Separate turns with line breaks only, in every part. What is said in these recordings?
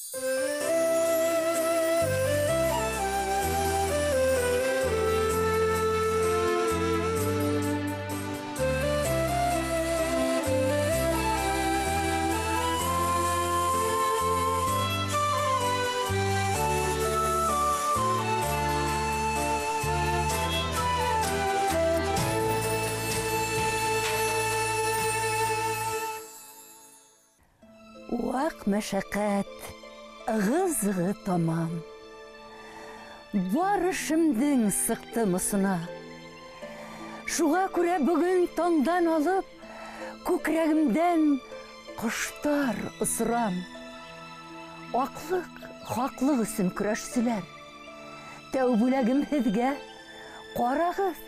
Вақ мәшәқәт, ығы-зығы тамам. Бар ішімдің сықты мұсына. Шуға күрә бүгін таңдан алып, көкірәгімден құштар ысырам. Ақлық, хақлық үшін күрәшсілер. Тәу бүләгім һеҙгә, ҡарағыҙ.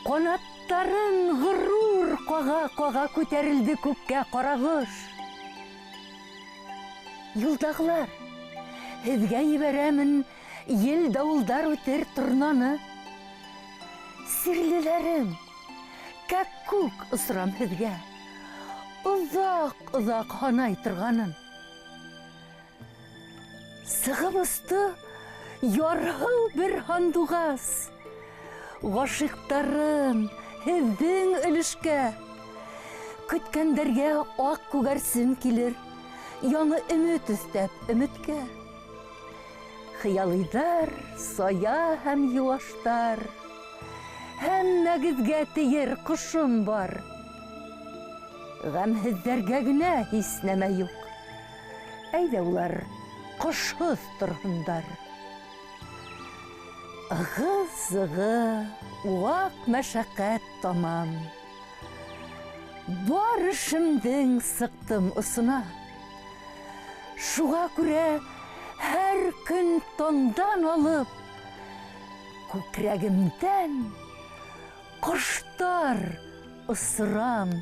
Қанаттарын ғырур ҡаға-ҡаға күтәрелді күккә ҡарағыш. Юлдағылар, һеҙгә ебәрәмен ел дауылдар үтер торнаны. Сирлеләрем, кәк-күк ысырам һеҙгә, оҙаҡ-оҙаҡ һанай торғанын. Сығып осто ярһыу бер һандуғас. Ғашиҡтарым, һеҙҙең өлөшкә. Көткәндәргә аҡ күгәрсен килер, яңы өмөт өҫтәп өмөткә. Хыялыйҙар, сая һәм йыуаштар, һәммәгеҙгә тейер ҡошом бар. Ғәмһеҙҙәргә генә һис нәмә юҡ. Әйҙә улар ҡошһоҙ торһондар. Ығы-зығы, ваҡ мәшәҡәт тамам. Бар ішімдің сыҡтым осона. Шуға күрә һәр көн таңдан алып, күкрәгемдән ҡоштар ысырам.